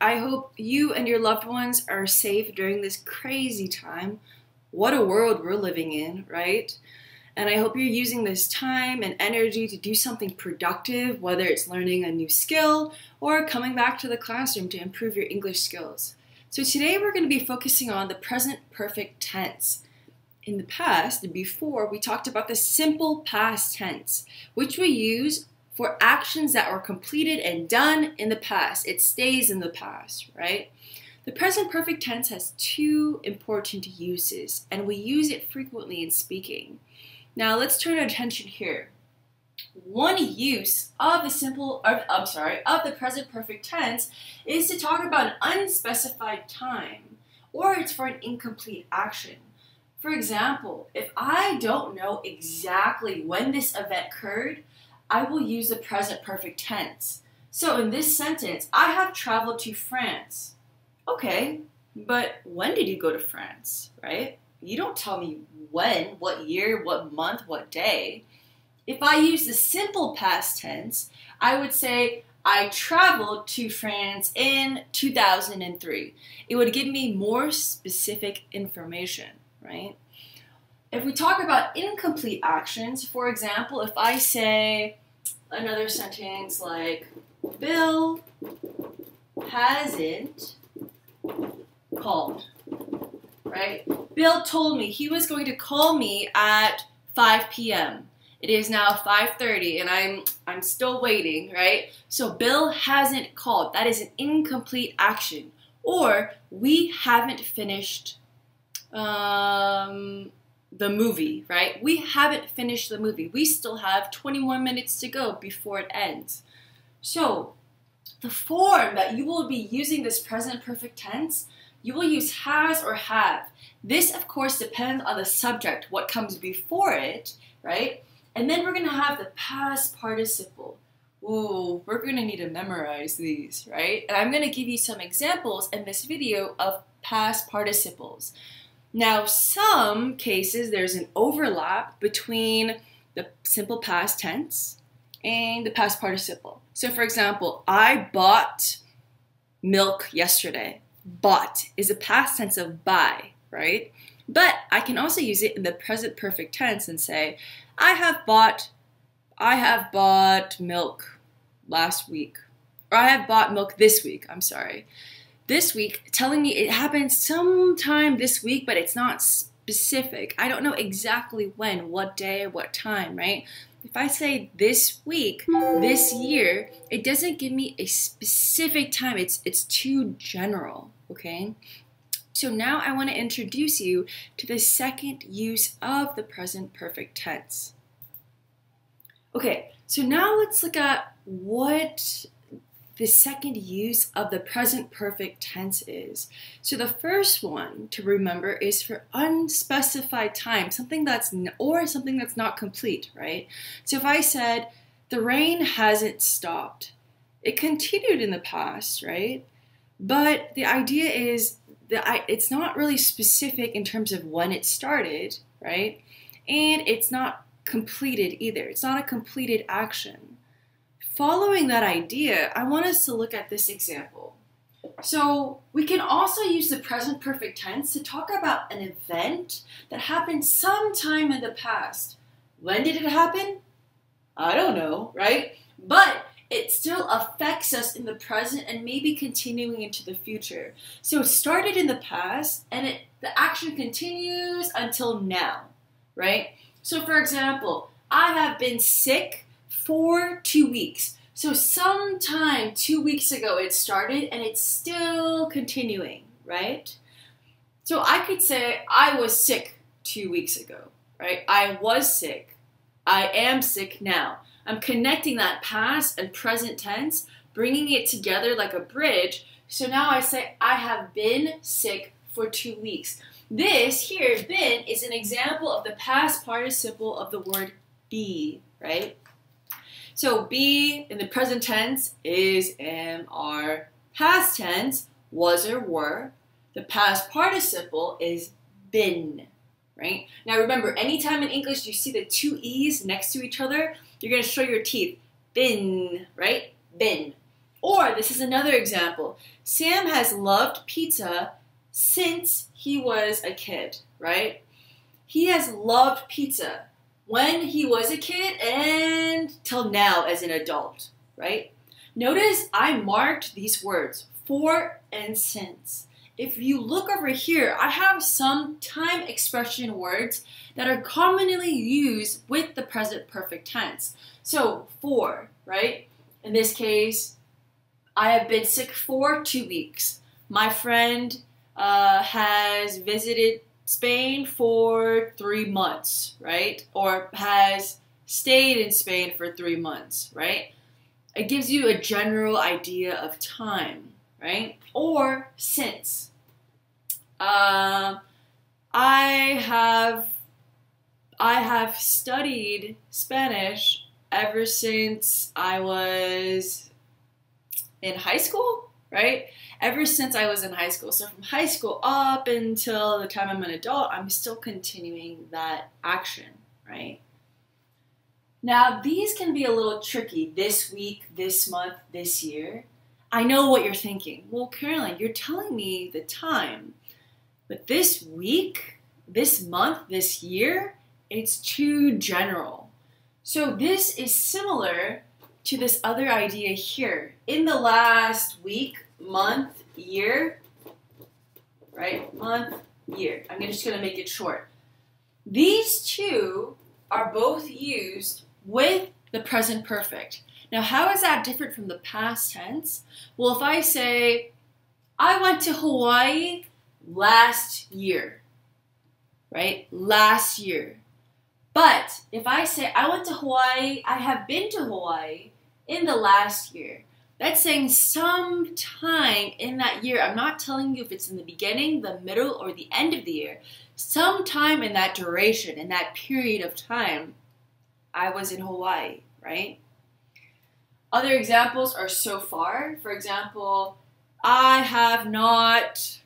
I hope you and your loved ones are safe during this crazy time. What a world we're living in, right? And I hope you're using this time and energy to do something productive, whether it's learning a new skill or coming back to the classroom to improve your English skills. So today we're going to be focusing on the present perfect tense. In the past, before, we talked about the simple past tense, which we use for actions that were completed and done in the past. It stays in the past, right? The present perfect tense has two important uses, and we use it frequently in speaking. Now let's turn our attention here. One use of the present perfect tense is to talk about an unspecified time, or it's for an incomplete action. For example, if I don't know exactly when this event occurred, I will use the present perfect tense. So in this sentence, I have traveled to France. Okay, but when did you go to France, right? You don't tell me when, what year, what month, what day. If I use the simple past tense, I would say, I traveled to France in 2003. It would give me more specific information, right? If we talk about incomplete actions, for example, if I say another sentence like, Bill hasn't called, right? Bill told me he was going to call me at 5 p.m. It is now 5:30 and I'm still waiting, right? So Bill hasn't called. That is an incomplete action. Or we haven't finished the movie, right? We haven't finished the movie. We still have 21 minutes to go before it ends. So the form that you will be using this present perfect tense, you will use has or have. This, of course, depends on the subject, what comes before it, right? And then we're going to have the past participle. Ooh, we're going to need to memorize these, right? And I'm going to give you some examples in this video of past participles. Now, some cases, there's an overlap between the simple past tense and the past participle. So, for example, I bought milk yesterday. Bought is a past tense of buy, right? But I can also use it in the present perfect tense and say, I have bought milk last week. Or I have bought milk this week, I'm sorry. This week, telling me it happened sometime this week, but it's not specific. I don't know exactly when, what day, what time, right? If I say this week, this year, it doesn't give me a specific time. It's too general, okay? So now I want to introduce you to the second use of the present perfect tense. Okay, so now let's look at what the second use of the present perfect tense is. So the first one to remember is for unspecified time, something that's not complete, right? So if I said, the rain hasn't stopped, it continued in the past, right? But the idea is that it's not really specific in terms of when it started, right? And it's not completed either. It's not a completed action. Following that idea, I want us to look at this example. So we can also use the present perfect tense to talk about an event that happened sometime in the past. When did it happen? I don't know, right? But it still affects us in the present and maybe continuing into the future. So it started in the past and the action continues until now, right? So for example, I have been sick for 2 weeks. So sometime 2 weeks ago it started and it's still continuing, right? So I could say I was sick 2 weeks ago, right? I was sick. I am sick now. I'm connecting that past and present tense, bringing it together like a bridge. So now I say I have been sick for 2 weeks. This here, been, is an example of the past participle of the word be, right? So be in the present tense is am, are. Past tense, was or were. The past participle is been, right? Now remember, anytime in English you see the two E's next to each other, you're going to show your teeth. Been, right? Been. Or this is another example. Sam has loved pizza since he was a kid, right? He has loved pizza when he was a kid and till now as an adult, right? Notice I marked these words, for and since. If you look over here, I have some time expression words that are commonly used with the present perfect tense. So, for, right? In this case, I have been sick for 2 weeks. My friend has visited Spain for 3 months, right? Or has stayed in Spain for 3 months, right? It gives you a general idea of time, right? Or since. I have studied Spanish ever since I was in high school, right? Ever since I was in high school. So from high school up until the time I'm an adult, I'm still continuing that action, right? Now, these can be a little tricky this week, this month, this year. I know what you're thinking. Well, Caroline, you're telling me the time. But this week, this month, this year, it's too general. So this is similar to this other idea here. In the last week, month, year, right? Month, year. I'm just going to make it short. These two are both used with the present perfect. Now, how is that different from the past tense? Well, if I say, I went to Hawaii last year, right? Last year. But if I say, I went to Hawaii, I have been to Hawaii in the last year, that's saying sometime in that year. I'm not telling you if it's in the beginning, the middle, or the end of the year. Sometime in that duration, in that period of time, I was in Hawaii, right? Other examples are so far. For example, I have not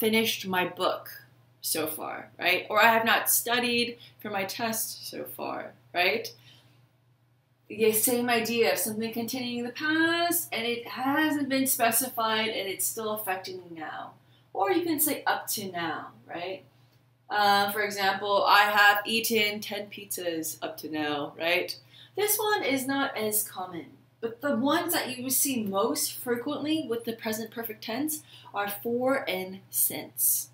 finished my book so far, right? Or I have not studied for my test so far, right? The same idea of something continuing in the past and it hasn't been specified and it's still affecting me now. Or you can say up to now, right? For example, I have eaten 10 pizzas up to now, right? This one is not as common, but the ones that you will see most frequently with the present perfect tense are for and since,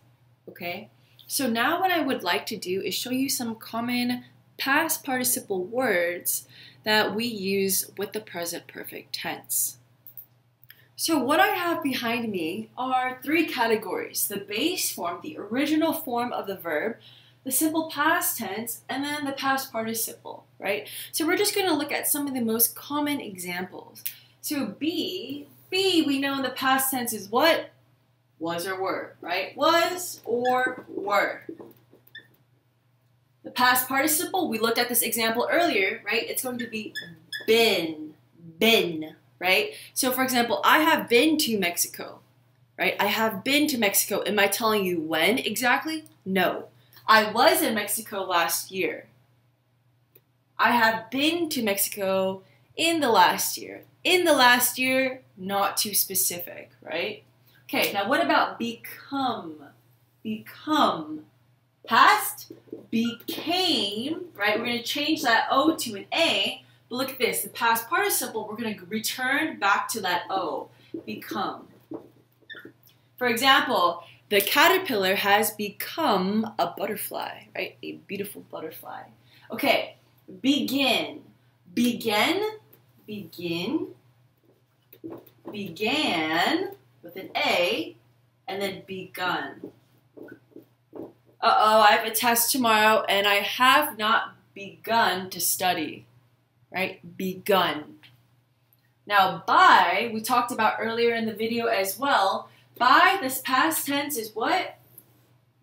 okay? So now what I would like to do is show you some common past participle words that we use with the present perfect tense. So what I have behind me are 3 categories: the base form, the original form of the verb, the simple past tense, and then the past participle, right? So we're just going to look at some of the most common examples. So be, we know in the past tense is what? Was or were, right? Was or were. The past participle, we looked at this example earlier, right? It's going to be been, right? So for example, I have been to Mexico, right? I have been to Mexico. Am I telling you when exactly? No. I was in Mexico last year. I have been to Mexico in the last year. In the last year, not too specific, right? Okay, now what about become? Become. Past, became, right? We're going to change that O to an A. But look at this, the past participle, we're going to return back to that O, become. For example, the caterpillar has become a butterfly, right? A beautiful butterfly. Okay, begin. Begin, begin, began with an A, and then begun. Uh-oh, I have a test tomorrow, and I have not begun to study. Right? Begun. Now, by, we talked about earlier in the video as well. By, this past tense is what?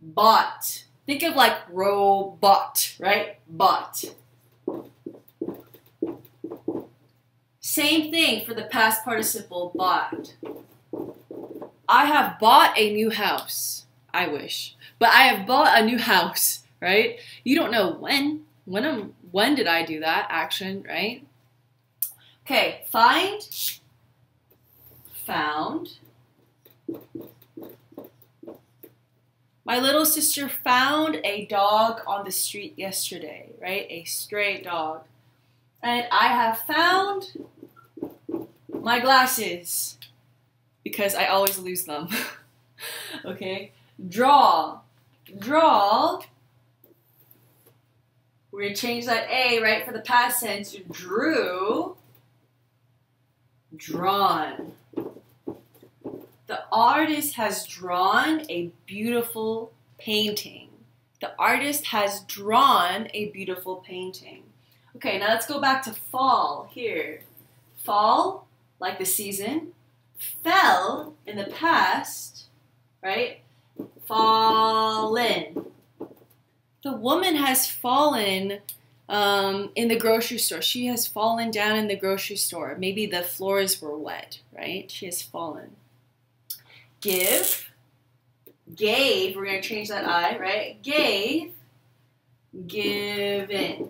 Bought. Think of like robot, right? Bought. Same thing for the past participle, bought. I have bought a new house. I wish. But I have bought a new house, right? You don't know when. When did I do that action, right? Okay, find, found. My little sister found a dog on the street yesterday, right? A stray dog. And I have found my glasses because I always lose them. Okay, draw. Draw. We're going to change that A, right, for the past tense. Drew. Drawn. The artist has drawn a beautiful painting. The artist has drawn a beautiful painting. Okay, now let's go back to fall here. Fall, like the season. Fell in the past, right? Fallen. The woman has fallen in the grocery store. She has fallen down in the grocery store. Maybe the floors were wet, right? She has fallen. Give. Gave. We're going to change that I, right? Gave. Given.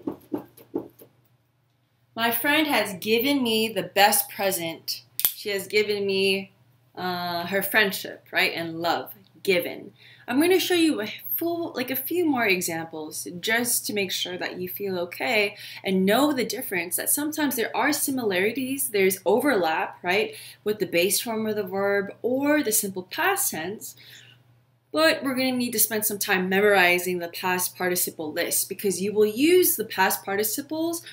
My friend has given me the best present. She has given me her friendship, right? And love. Given. I'm going to show you a few more examples just to make sure that you feel okay and know the difference, that sometimes there are similarities, there's overlap, right, with the base form of the verb or the simple past tense, but we're going to need to spend some time memorizing the past participle list because you will use the past participles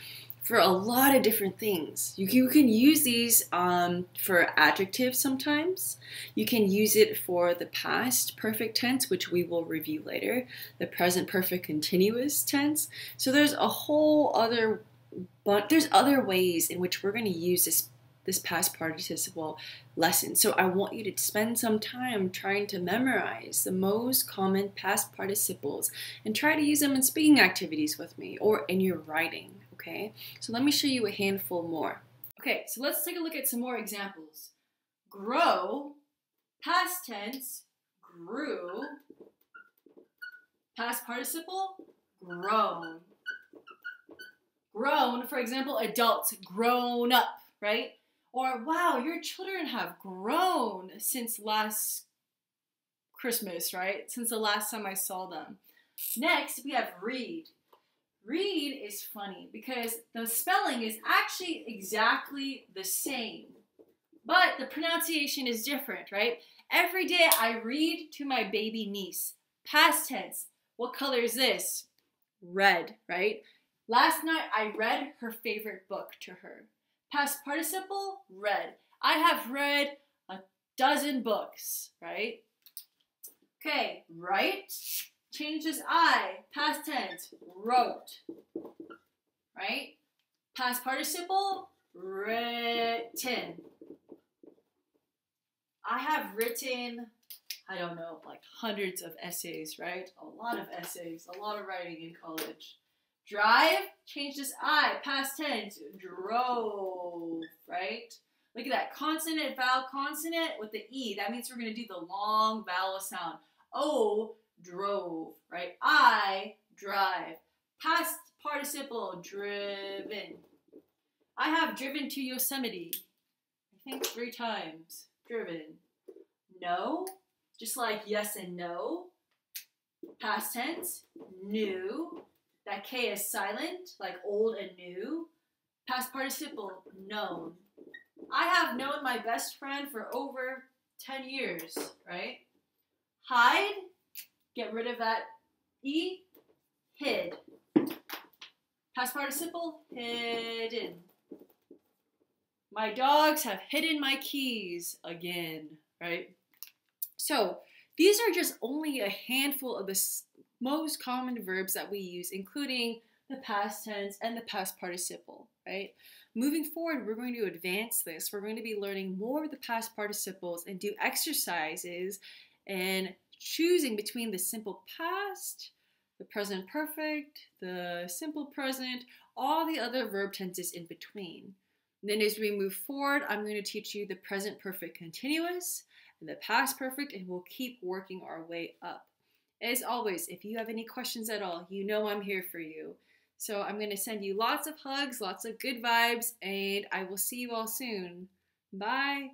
for a lot of different things. You can use these for adjectives sometimes. You can use it for the past perfect tense, which we will review later, the present perfect continuous tense. So there's a whole other, but there's other ways in which we're going to use this past participle lesson. So I want you to spend some time trying to memorize the most common past participles and try to use them in speaking activities with me or in your writing. Okay, so let me show you a handful more. Okay, so let's take a look at some more examples. Grow, past tense, grew, past participle, grown. Grown, for example, adults, grown up, right? Or, wow, your children have grown since last Christmas, right? Since the last time I saw them. Next, we have read. Read is funny because the spelling is actually exactly the same, but the pronunciation is different, right? Every day I read to my baby niece. Past tense. What color is this? Red, right? Last night I read her favorite book to her. Past participle, read. I have read a dozen books, right? Okay, write. Change this I, past tense, wrote, right? Past participle, written. I have written, I don't know, like hundreds of essays, right? A lot of essays, a lot of writing in college. Drive, change this I, past tense, drove, right? Look at that, consonant, vowel, consonant with the E. That means we're going to do the long vowel sound. O, drove, right? I drive. Past participle, driven. I have driven to Yosemite. I think 3 times. Driven. No, just like yes and no. Past tense, new. That K is silent, like old and new. Past participle, known. I have known my best friend for over 10 years, right? Hide. Get rid of that E, hid. Past participle, hidden. My dogs have hidden my keys again, right? So these are just only a handful of the most common verbs that we use, including the past tense and the past participle, right? Moving forward, we're going to advance this. We're going to be learning more of the past participles and do exercises and choosing between the simple past, the present perfect, the simple present, all the other verb tenses in between. And then as we move forward, I'm going to teach you the present perfect continuous and the past perfect, and we'll keep working our way up. As always, if you have any questions at all, you know I'm here for you. So I'm going to send you lots of hugs, lots of good vibes, and I will see you all soon. Bye.